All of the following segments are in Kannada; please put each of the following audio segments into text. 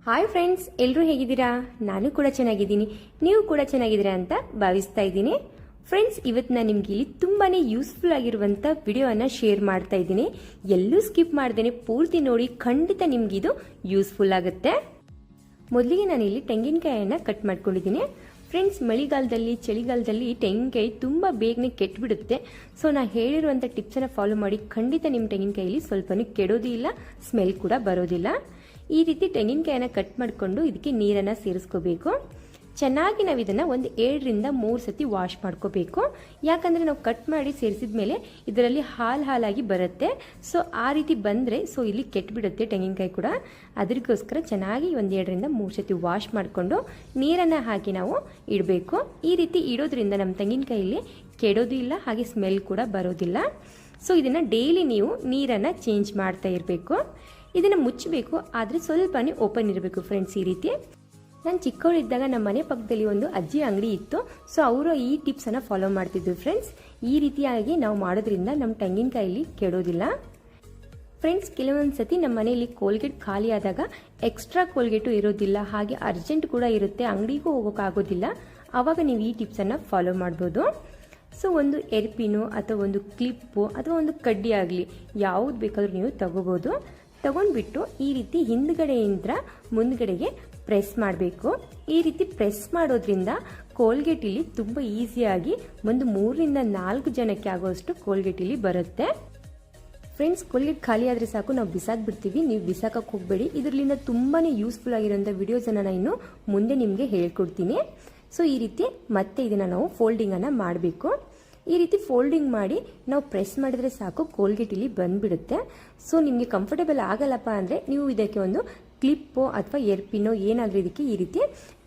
ಹಾಯ್ ಫ್ರೆಂಡ್ಸ್, ಎಲ್ಲರೂ ಹೇಗಿದ್ದೀರಾ? ನಾನು ಕೂಡ ಚೆನ್ನಾಗಿದ್ದೀನಿ, ನೀವು ಕೂಡ ಚೆನ್ನಾಗಿದ್ದೀರಾ ಅಂತ ಭಾವಿಸ್ತಾ ಇದ್ದೀನಿ. ಫ್ರೆಂಡ್ಸ್, ಇವತ್ತು ನಾನು ನಿಮಗೆ ಇಲ್ಲಿ ತುಂಬಾ ಯೂಸ್ಫುಲ್ ಆಗಿರುವಂಥ ವಿಡಿಯೋವನ್ನು ಶೇರ್ ಮಾಡ್ತಾ ಇದ್ದೀನಿ. ಎಲ್ಲೂ ಸ್ಕಿಪ್ ಮಾಡ್ದೇನೆ ಪೂರ್ತಿ ನೋಡಿ, ಖಂಡಿತ ನಿಮಗಿದು ಯೂಸ್ಫುಲ್ ಆಗುತ್ತೆ. ಮೊದಲಿಗೆ ನಾನಿಲ್ಲಿ ತೆಂಗಿನಕಾಯಿಯನ್ನು ಕಟ್ ಮಾಡ್ಕೊಂಡಿದ್ದೀನಿ. ಫ್ರೆಂಡ್ಸ್, ಮಳೆಗಾಲದಲ್ಲಿ ಚಳಿಗಾಲದಲ್ಲಿ ತೆಂಗಿನಕಾಯಿ ತುಂಬ ಬೇಗನೆ ಕೆಟ್ಟಬಿಡುತ್ತೆ. ಸೊ ನಾನು ಹೇಳಿರುವಂಥ ಟಿಪ್ಸನ್ನು ಫಾಲೋ ಮಾಡಿ, ಖಂಡಿತ ನಿಮ್ಮ ತೆಂಗಿನಕಾಯಲ್ಲಿ ಸ್ವಲ್ಪನೂ ಕೆಡೋದು ಇಲ್ಲ, ಸ್ಮೆಲ್ ಕೂಡ ಬರೋದಿಲ್ಲ. ಈ ರೀತಿ ತೆಂಗಿನಕಾಯಿನ ಕಟ್ ಮಾಡಿಕೊಂಡು ಇದಕ್ಕೆ ನೀರನ್ನು ಸೇರಿಸ್ಕೋಬೇಕು. ಚೆನ್ನಾಗಿ ನಾವು ಇದನ್ನು ಒಂದು 7 ರಿಂದ 3 ಸತಿ ವಾಶ್ ಮಾಡ್ಕೋಬೇಕು. ಯಾಕಂದರೆ ನಾವು ಕಟ್ ಮಾಡಿ ಸೇರಿಸಿದ ಮೇಲೆ ಇದರಲ್ಲಿ ಹಾಲಾಗಿ ಬರುತ್ತೆ. ಸೊ ಆ ರೀತಿ ಬಂದರೆ ಇಲ್ಲಿ ಕೆಟ್ಟಬಿಡುತ್ತೆ ತೆಂಗಿನಕಾಯಿ ಕೂಡ. ಅದಕ್ಕೋಸ್ಕರ ಚೆನ್ನಾಗಿ ಒಂದು 7 ರಿಂದ 3 ಸತಿ ವಾಶ್ ಮಾಡಿಕೊಂಡು ನೀರನ್ನು ಹಾಕಿ ನಾವು ಇಡಬೇಕು. ಈ ರೀತಿ ಇಡೋದ್ರಿಂದ ನಮ್ಮ ತೆಂಗಿನಕಾಯಲ್ಲಿ ಕೆಡೋದು ಇಲ್ಲ, ಹಾಗೆ ಸ್ಮೆಲ್ ಕೂಡ ಬರೋದಿಲ್ಲ. ಸೊ ಇದನ್ನು ಡೈಲಿ ನೀವು ನೀರನ್ನು ಚೇಂಜ್ ಮಾಡ್ತಾ ಇರಬೇಕು. ಇದನ್ನು ಮುಚ್ಚಬೇಕು, ಆದರೆ ಸ್ವಲ್ಪನೇ ಓಪನ್ ಇರಬೇಕು ಫ್ರೆಂಡ್ಸ್. ಈ ರೀತಿ ನಾನು ಚಿಕ್ಕವಳಿದ್ದಾಗ ನಮ್ಮ ಮನೆ ಪಕ್ಕದಲ್ಲಿ ಒಂದು ಅಜ್ಜಿ ಅಂಗಡಿ ಇತ್ತು. ಸೊ ಅವರು ಈ ಟಿಪ್ಸನ್ನು ಫಾಲೋ ಮಾಡ್ತಿದ್ರು ಫ್ರೆಂಡ್ಸ್. ಈ ರೀತಿಯಾಗಿ ನಾವು ಮಾಡೋದ್ರಿಂದ ನಮ್ಮ ತೆಂಗಿನಕಾಯಲ್ಲಿ ಕೆಡೋದಿಲ್ಲ. ಫ್ರೆಂಡ್ಸ್, ಕೆಲವೊಂದು ಸತಿ ನಮ್ಮ ಮನೆಯಲ್ಲಿ ಕೋಲ್ಗೇಟ್ ಖಾಲಿ ಆದಾಗ ಎಕ್ಸ್ಟ್ರಾ ಕೋಲ್ಗೇಟು ಇರೋದಿಲ್ಲ, ಹಾಗೆ ಅರ್ಜೆಂಟ್ ಕೂಡ ಇರುತ್ತೆ, ಅಂಗಡಿಗೂ ಹೋಗೋಕ್ಕಾಗೋದಿಲ್ಲ. ಆವಾಗ ನೀವು ಈ ಟಿಪ್ಸನ್ನು ಫಾಲೋ ಮಾಡ್ಬೋದು. ಸೊ ಒಂದು ಎರ್ಪಿನು ಅಥವಾ ಒಂದು ಕ್ಲಿಪ್ಪು ಅಥವಾ ಒಂದು ಕಡ್ಡಿ ಆಗಲಿ ಯಾವುದು ಬೇಕಾದರೂ ನೀವು ತಗೋಬೋದು. ತಗೊಂಡ್ಬಿಟ್ಟು ಈ ರೀತಿ ಹಿಂದ್ಗಡೆಯಿಂದ ಮುಂದ್ಗಡೆಗೆ ಪ್ರೆಸ್ ಮಾಡಬೇಕು. ಈ ರೀತಿ ಪ್ರೆಸ್ ಮಾಡೋದ್ರಿಂದ ಕೋಲ್ಗೇಟ್ ಇಲ್ಲಿ ತುಂಬ ಈಸಿಯಾಗಿ ಒಂದು 3 ರಿಂದ 4 ಜನಕ್ಕೆ ಆಗೋಷ್ಟು ಕೋಲ್ಗೇಟ್ ಇಲ್ಲಿ ಬರುತ್ತೆ. ಫ್ರೆಂಡ್ಸ್, ಕೋಲ್ಗೇಟ್ ಖಾಲಿ ಆದರೆ ಸಾಕು, ನಾವು ಬಿಸಾಕ್ಬಿಡ್ತೀವಿ. ನೀವು ಬಿಸಾಕಕ್ಕೆ ಹೋಗಬೇಡಿ. ಇದರಿಂದ ತುಂಬಾ ಯೂಸ್ಫುಲ್ ಆಗಿರೋಂಥ ವಿಡಿಯೋಸನ್ನು ನಾನು ಇನ್ನು ಮುಂದೆ ನಿಮಗೆ ಹೇಳ್ಕೊಡ್ತೀನಿ. ಸೊ ಈ ರೀತಿ ಮತ್ತೆ ಇದನ್ನು ನಾವು ಫೋಲ್ಡಿಂಗನ್ನು ಮಾಡಬೇಕು. ಈ ರೀತಿ ಫೋಲ್ಡಿಂಗ್ ಮಾಡಿ ನಾವು ಪ್ರೆಸ್ ಮಾಡಿದ್ರೆ ಸಾಕು, ಕೋಲ್ಗೇಟ್ ಇಲ್ಲಿ ಬಂದ್ಬಿಡುತ್ತೆ. ಸೊ ನಿಮಗೆ ಕಂಫರ್ಟೇಬಲ್ ಆಗಲ್ಲಪ್ಪ ಅಂದರೆ ನೀವು ಇದಕ್ಕೆ ಒಂದು ಕ್ಲಿಪ್ಪೋ ಅಥವಾ ಎರ್ಪಿನೋ ಏನಾದರೂ ಇದಕ್ಕೆ ಈ ರೀತಿ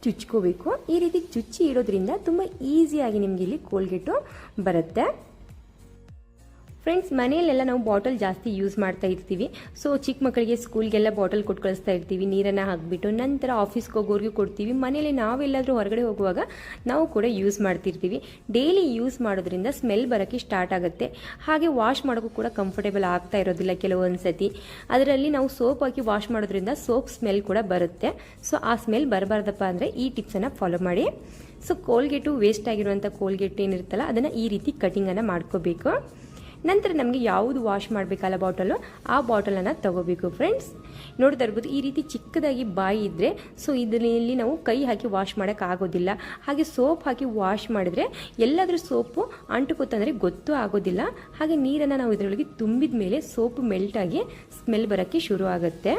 ಚುಚ್ಕೋಬೇಕು. ಈ ರೀತಿ ಚುಚ್ಚಿ ಇಡೋದ್ರಿಂದ ತುಂಬ ಈಸಿಯಾಗಿ ನಿಮಗೆ ಇಲ್ಲಿ ಕೋಲ್ಗೇಟು ಬರುತ್ತೆ. ಫ್ರೆಂಡ್ಸ್, ಮನೆಯಲ್ಲೆಲ್ಲ ನಾವು ಬಾಟಲ್ ಜಾಸ್ತಿ ಯೂಸ್ ಮಾಡ್ತಾ ಇರ್ತೀವಿ. ಸೊ ಚಿಕ್ಕ ಮಕ್ಕಳಿಗೆ ಸ್ಕೂಲ್ಗೆಲ್ಲ ಬಾಟಲ್ ಕೊಟ್ಟು ಕಳಿಸ್ತಾ ಇರ್ತೀವಿ, ನೀರನ್ನು ಹಾಕಿಬಿಟ್ಟು. ನಂತರ ಆಫೀಸ್ಗೆ ಹೋಗೋರ್ಗೂ ಕೊಡ್ತೀವಿ. ಮನೇಲಿ ನಾವೆಲ್ಲಾದರೂ ಹೊರಗಡೆ ಹೋಗುವಾಗ ನಾವು ಕೂಡ ಯೂಸ್ ಮಾಡ್ತಿರ್ತೀವಿ. ಡೈಲಿ ಯೂಸ್ ಮಾಡೋದ್ರಿಂದ ಸ್ಮೆಲ್ ಬರೋಕ್ಕೆ ಸ್ಟಾರ್ಟ್ ಆಗುತ್ತೆ. ಹಾಗೆ ವಾಶ್ ಮಾಡೋಕ್ಕೂ ಕೂಡ ಕಂಫರ್ಟೇಬಲ್ ಆಗ್ತಾ ಇರೋದಿಲ್ಲ ಕೆಲವೊಂದು ಸತಿ. ಅದರಲ್ಲಿ ನಾವು ಸೋಪ್ ಹಾಕಿ ವಾಶ್ ಮಾಡೋದ್ರಿಂದ ಸೋಪ್ ಸ್ಮೆಲ್ ಕೂಡ ಬರುತ್ತೆ. ಸೊ ಆ ಸ್ಮೆಲ್ ಬರಬಾರ್ದಪ್ಪ ಅಂದರೆ ಈ ಟಿಪ್ಸನ್ನು ಫಾಲೋ ಮಾಡಿ. ಸೊ ಕೋಲ್ಗೇಟು ವೇಸ್ಟ್ ಆಗಿರುವಂಥ ಕೋಲ್ಗೇಟ್ ಏನಿರುತ್ತಲ್ಲ ಅದನ್ನು ಈ ರೀತಿ ಕಟಿಂಗನ್ನು ಮಾಡ್ಕೋಬೇಕು. ನಂತರ ನಮಗೆ ಯಾವುದು ವಾಶ್ ಮಾಡಬೇಕಲ್ಲ ಬಾಟಲು, ಆ ಬಾಟಲನ್ನು ತಗೋಬೇಕು. ಫ್ರೆಂಡ್ಸ್, ನೋಡ್ತಾ ಇರ್ಬೋದು ಈ ರೀತಿ ಚಿಕ್ಕದಾಗಿ ಬಾಯಿ ಇದ್ದರೆ ಸೊ ಇದರಲ್ಲಿ ನಾವು ಕೈ ಹಾಕಿ ವಾಶ್ ಮಾಡೋಕ್ಕಾಗೋದಿಲ್ಲ. ಹಾಗೆ ಸೋಪ್ ಹಾಕಿ ವಾಶ್ ಮಾಡಿದ್ರೆ ಎಲ್ಲಾದರೂ ಸೋಪು ಅಂಟುಕೋತಂದರೆ ಗೊತ್ತೂ ಆಗೋದಿಲ್ಲ. ಹಾಗೆ ನೀರನ್ನು ನಾವು ಇದರೊಳಗೆ ತುಂಬಿದ ಮೇಲೆ ಸೋಪು ಮೆಲ್ಟಾಗಿ ಸ್ಮೆಲ್ ಬರೋಕ್ಕೆ ಶುರು ಆಗುತ್ತೆ.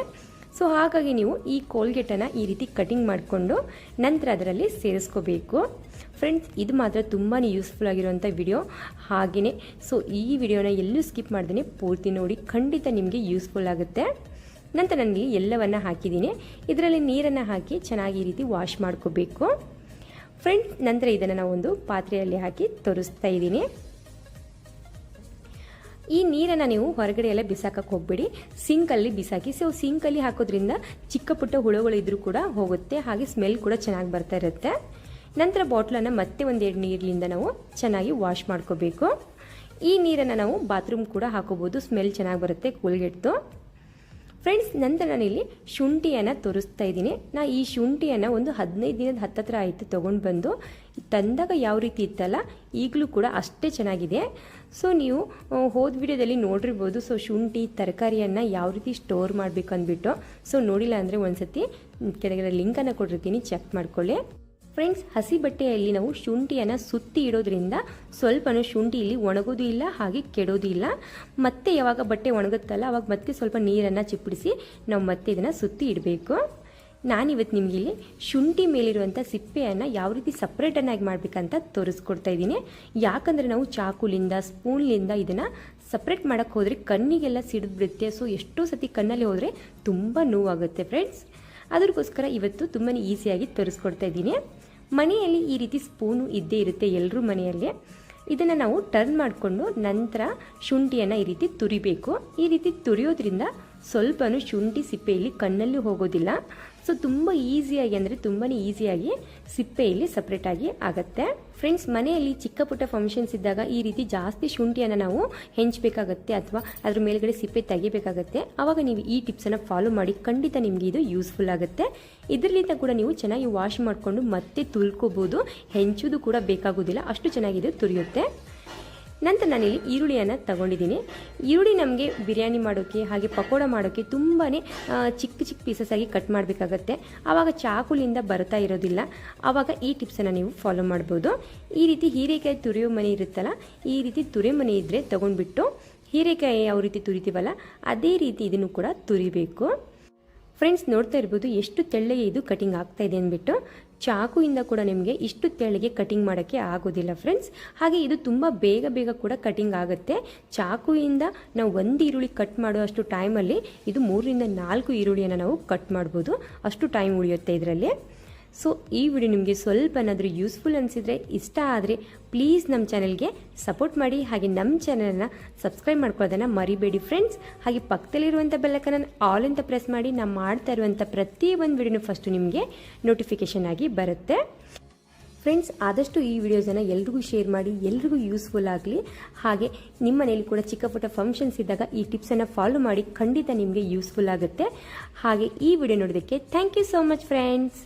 ಸೊ ಹಾಗಾಗಿ ನೀವು ಈ ಕೋಲ್ಗೇಟನ್ನು ಈ ರೀತಿ ಕಟಿಂಗ್ ಮಾಡಿಕೊಂಡು ನಂತರ ಅದರಲ್ಲಿ ಸೇರಿಸ್ಕೋಬೇಕು. ಫ್ರೆಂಡ್ಸ್, ಇದು ಮಾತ್ರ ತುಂಬಾ ಯೂಸ್ಫುಲ್ ಆಗಿರುವಂಥ ವಿಡಿಯೋ. ಹಾಗೆಯೇ ಸೊ ಈ ವಿಡಿಯೋನ ಎಲ್ಲೂ ಸ್ಕಿಪ್ ಮಾಡ್ದೇ ಪೂರ್ತಿ ನೋಡಿ, ಖಂಡಿತ ನಿಮಗೆ ಯೂಸ್ಫುಲ್ ಆಗುತ್ತೆ. ನಂತರ ನನಗೆ ಎಲ್ಲವನ್ನು ಹಾಕಿದ್ದೀನಿ. ಇದರಲ್ಲಿ ನೀರನ್ನು ಹಾಕಿ ಚೆನ್ನಾಗಿ ಈ ರೀತಿ ವಾಶ್ ಮಾಡ್ಕೋಬೇಕು. ಫ್ರೆಂಡ್ಸ್, ನಂತರ ಇದನ್ನು ನಾವು ಒಂದು ಪಾತ್ರೆಯಲ್ಲಿ ಹಾಕಿ ತೋರಿಸ್ತಾ ಇದ್ದೀನಿ. ಈ ನೀರನ್ನು ನೀವು ಹೊರಗಡೆ ಎಲ್ಲ ಬಿಸಾಕಕ್ಕೆ ಹೋಗಬೇಡಿ, ಸಿಂಕಲ್ಲಿ ಬಿಸಾಕಿ. ಸೊ ಸಿಂಕಲ್ಲಿ ಹಾಕೋದ್ರಿಂದ ಚಿಕ್ಕ ಪುಟ್ಟ ಹುಳುಗಳು ಇದ್ರೂ ಕೂಡ ಹೋಗುತ್ತೆ, ಹಾಗೆ ಸ್ಮೆಲ್ ಕೂಡ ಚೆನ್ನಾಗಿ ಬರ್ತಾ ಇರುತ್ತೆ. ನಂತರ ಬಾಟ್ಲನ್ನು ಮತ್ತೆ ಒಂದು 2 ನೀರಿನಿಂದ ನಾವು ಚೆನ್ನಾಗಿ ವಾಶ್ ಮಾಡ್ಕೋಬೇಕು. ಈ ನೀರನ್ನು ನಾವು ಬಾತ್ರೂಮ್ ಕೂಡ ಹಾಕೋಬೋದು, ಸ್ಮೆಲ್ ಚೆನ್ನಾಗಿ ಬರುತ್ತೆ ಕೋಲ್ಗೇಟ್ದು. ಫ್ರೆಂಡ್ಸ್, ನಂತರ ನಾನಿಲ್ಲಿ ಶುಂಠಿಯನ್ನು ತೋರಿಸ್ತಾ ಇದ್ದೀನಿ. ಈ ಶುಂಠಿಯನ್ನು ಒಂದು 15 ದಿನದ ಹತ್ತತ್ರ ಆಯಿತು ತೊಗೊಂಡು ಬಂದು. ತಂದಾಗ ಯಾವ ರೀತಿ ಇತ್ತಲ್ಲ ಈಗಲೂ ಕೂಡ ಅಷ್ಟೇ ಚೆನ್ನಾಗಿದೆ. ಸೊ ನೀವು ಹೋದ ವಿಡಿಯೋದಲ್ಲಿ ನೋಡಿರ್ಬೋದು. ಸೊ ಶುಂಠಿ ತರಕಾರಿಯನ್ನು ಯಾವ ರೀತಿ ಸ್ಟೋರ್ ಮಾಡಬೇಕು ಅಂದ್ಬಿಟ್ಟು. ಸೊ ನೋಡಿಲ್ಲ ಅಂದರೆ ಒಂದ್ಸತಿ ಕೆಳಗಡೆ ಲಿಂಕನ್ನು ಕೊಟ್ಟಿರ್ತೀನಿ, ಚೆಕ್ ಮಾಡ್ಕೊಳ್ಳಿ. ಫ್ರೆಂಡ್ಸ್, ಹಸಿ ಬಟ್ಟೆಯಲ್ಲಿ ನಾವು ಶುಂಠಿಯನ್ನು ಸುತ್ತಿ ಇಡೋದ್ರಿಂದ ಸ್ವಲ್ಪನೂ ಶುಂಠಿ ಇಲ್ಲಿ ಒಣಗೋದು ಇಲ್ಲ, ಹಾಗೆ ಕೆಡೋದು ಇಲ್ಲ. ಮತ್ತೆ ಯಾವಾಗ ಬಟ್ಟೆ ಒಣಗುತ್ತಲ್ಲ ಅವಾಗ ಮತ್ತೆ ಸ್ವಲ್ಪ ನೀರನ್ನು ಚಿಪ್ಪಡಿಸಿ ನಾವು ಮತ್ತೆ ಇದನ್ನು ಸುತ್ತಿ ಇಡಬೇಕು. ನಾನಿವತ್ತು ನಿಮಗೆ ಇಲ್ಲಿ ಶುಂಠಿ ಮೇಲಿರುವಂಥ ಸಿಪ್ಪೆಯನ್ನು ಯಾವ ರೀತಿ ಸಪ್ರೇಟನ್ನಾಗಿ ಮಾಡಬೇಕಂತ ತೋರಿಸ್ಕೊಡ್ತಾ ಇದ್ದೀನಿ. ಯಾಕಂದರೆ ನಾವು ಚಾಕುಲಿಂದ ಸ್ಪೂನ್ಲಿಂದ ಇದನ್ನು ಸಪ್ರೇಟ್ ಮಾಡೋಕ್ಕೆ ಹೋದರೆ ಕಣ್ಣಿಗೆಲ್ಲ ಸಿಡಿದ್ಬಿಡುತ್ತೆ. ಸೊ ಎಷ್ಟೋ ಸತಿ ಕಣ್ಣಲ್ಲಿ ಹೋದರೆ ತುಂಬ ನೋವಾಗುತ್ತೆ ಫ್ರೆಂಡ್ಸ್. ಅದಕ್ಕೋಸ್ಕರ ಇವತ್ತು ತುಂಬಾ ಈಸಿಯಾಗಿ ತೋರಿಸ್ಕೊಡ್ತಾ ಇದ್ದೀನಿ. ಮನೆಯಲ್ಲಿ ಈ ರೀತಿ ಸ್ಪೂನು ಇದ್ದೇ ಇರುತ್ತೆ ಎಲ್ಲರೂ ಮನೆಯಲ್ಲಿ. ಇದನ್ನು ನಾವು ಟರ್ನ್ ಮಾಡಿಕೊಂಡು ನಂತರ ಶುಂಠಿಯನ್ನು ಈ ರೀತಿ ತುರಿಬೇಕು. ಈ ರೀತಿ ತುರಿಯೋದ್ರಿಂದ ಸ್ವಲ್ಪನೂ ಶುಂಠಿ ಸಿಪ್ಪೆಯಲ್ಲಿ ಕಣ್ಣಲ್ಲಿ ಹೋಗೋದಿಲ್ಲ. ಸೊ ತುಂಬ ಈಸಿಯಾಗಿ ಅಂದರೆ ತುಂಬಾ ಈಸಿಯಾಗಿ ಸಿಪ್ಪೆಯಲ್ಲಿ ಸಪ್ರೇಟಾಗಿ ಆಗುತ್ತೆ. ಫ್ರೆಂಡ್ಸ್, ಮನೆಯಲ್ಲಿ ಚಿಕ್ಕ ಪುಟ್ಟ ಫಂಕ್ಷನ್ಸ್ ಇದ್ದಾಗ ಈ ರೀತಿ ಜಾಸ್ತಿ ಶುಂಠಿಯನ್ನು ನಾವು ಹೆಂಚಬೇಕಾಗತ್ತೆ ಅಥವಾ ಅದ್ರ ಮೇಲ್ಗಡೆ ಸಿಪ್ಪೆ ತೆಗಿಬೇಕಾಗತ್ತೆ. ಆವಾಗ ನೀವು ಈ ಟಿಪ್ಸನ್ನು ಫಾಲೋ ಮಾಡಿ, ಖಂಡಿತ ನಿಮಗೆ ಇದು ಯೂಸ್ಫುಲ್ ಆಗುತ್ತೆ. ಇದರಲ್ಲಿಂದ ಕೂಡ ನೀವು ಚೆನ್ನಾಗಿ ವಾಶ್ ಮಾಡಿಕೊಂಡು ಮತ್ತೆ ತುಳ್ಕೋಬೋದು, ಹೆಂಚೋದು ಕೂಡ ಬೇಕಾಗೋದಿಲ್ಲ, ಅಷ್ಟು ಚೆನ್ನಾಗಿದೆ ತುರಿಯುತ್ತೆ. ನಂತರ ನಾನಿಲ್ಲಿ ಈರುಳ್ಳಿಯನ್ನು ತಗೊಂಡಿದ್ದೀನಿ. ಈರುಳ್ಳಿ ನಮಗೆ ಬಿರಿಯಾನಿ ಮಾಡೋಕ್ಕೆ ಹಾಗೆ ಪಕೋಡ ಮಾಡೋಕ್ಕೆ ತುಂಬಾ ಚಿಕ್ಕ ಚಿಕ್ಕ ಪೀಸಸ್ ಆಗಿ ಕಟ್ ಮಾಡಬೇಕಾಗತ್ತೆ. ಆವಾಗ ಚಾಕುಲಿಂದ ಬರ್ತಾ ಇರೋದಿಲ್ಲ. ಆವಾಗ ಈ ಟಿಪ್ಸನ್ನು ನೀವು ಫಾಲೋ ಮಾಡ್ಬೋದು. ಈ ರೀತಿ ಹೀರೆಕಾಯಿ ತುರಿಯೋ ಮನೆ ಇರುತ್ತಲ್ಲ, ಈ ರೀತಿ ತುರಿ ಮನೆ ಇದ್ದರೆ ತೊಗೊಂಡ್ಬಿಟ್ಟು ಹೀರೆಕಾಯಿ ಯಾವ ರೀತಿ ತುರಿತೀವಲ್ಲ ಅದೇ ರೀತಿ ಇದನ್ನು ಕೂಡ ತುರಿಬೇಕು. ಫ್ರೆಂಡ್ಸ್, ನೋಡ್ತಾ ಇರ್ಬೋದು ಎಷ್ಟು ತೆಳ್ಳಗೆ ಇದು ಕಟಿಂಗ್ ಆಗ್ತಾ ಇದೆ ಅಂದ್ಬಿಟ್ಟು. ಚಾಕುಯಿಂದ ಕೂಡ ನಿಮಗೆ ಇಷ್ಟು ತೆಳ್ಳಗೆ ಕಟಿಂಗ್ ಮಾಡೋಕ್ಕೆ ಆಗೋದಿಲ್ಲ ಫ್ರೆಂಡ್ಸ್. ಹಾಗೆ ಇದು ತುಂಬ ಬೇಗ ಕೂಡ ಕಟಿಂಗ್ ಆಗುತ್ತೆ. ಚಾಕುಯಿಂದ ನಾವು ಒಂದು ಈರುಳ್ಳಿ ಕಟ್ ಮಾಡುವಷ್ಟು ಟೈಮಲ್ಲಿ ಇದು 3 ರಿಂದ 4 ಈರುಳ್ಳಿಯನ್ನು ನಾವು ಕಟ್ ಮಾಡ್ಬೋದು, ಅಷ್ಟು ಟೈಮ್ ಉಳಿಯುತ್ತೆ ಇದರಲ್ಲಿ. ಸೊ ಈ ವಿಡಿಯೋ ನಿಮಗೆ ಸ್ವಲ್ಪನಾದರೂ ಯೂಸ್ಫುಲ್ ಅನಿಸಿದರೆ, ಇಷ್ಟ ಆದರೆ ಪ್ಲೀಸ್ ನಮ್ಮ ಚಾನಲ್ಗೆ ಸಪೋರ್ಟ್ ಮಾಡಿ. ಹಾಗೆ ನಮ್ಮ ಚಾನಲನ್ನು ಸಬ್ಸ್ಕ್ರೈಬ್ ಮಾಡ್ಕೊಳ್ಳೋದನ್ನು ಮರಿಬೇಡಿ ಫ್ರೆಂಡ್ಸ್. ಹಾಗೆ ಪಕ್ಕದಲ್ಲಿರುವಂಥ ಬೆಲ್ಲೈಕನ್ನ ಆಲ್ ಅಂತ ಪ್ರೆಸ್ ಮಾಡಿ, ನಾನು ಮಾಡ್ತಾ ಇರುವಂಥ ಪ್ರತಿಯೊಂದು ವಿಡಿಯೋನು ಫಸ್ಟು ನಿಮಗೆ ನೋಟಿಫಿಕೇಷನ್ ಆಗಿ ಬರುತ್ತೆ. ಫ್ರೆಂಡ್ಸ್, ಆದಷ್ಟು ಈ ವಿಡಿಯೋಸನ್ನು ಎಲ್ರಿಗೂ ಶೇರ್ ಮಾಡಿ, ಎಲ್ರಿಗೂ ಯೂಸ್ಫುಲ್ ಆಗಲಿ. ಹಾಗೆ ನಿಮ್ಮ ಮನೇಲಿ ಕೂಡ ಚಿಕ್ಕ ಪುಟ್ಟ ಫಂಕ್ಷನ್ಸ್ ಇದ್ದಾಗ ಈ ಟಿಪ್ಸನ್ನು ಫಾಲೋ ಮಾಡಿ, ಖಂಡಿತ ನಿಮಗೆ ಯೂಸ್ಫುಲ್ ಆಗುತ್ತೆ. ಹಾಗೆ ಈ ವಿಡಿಯೋ ನೋಡೋದಕ್ಕೆ thank you so much friends.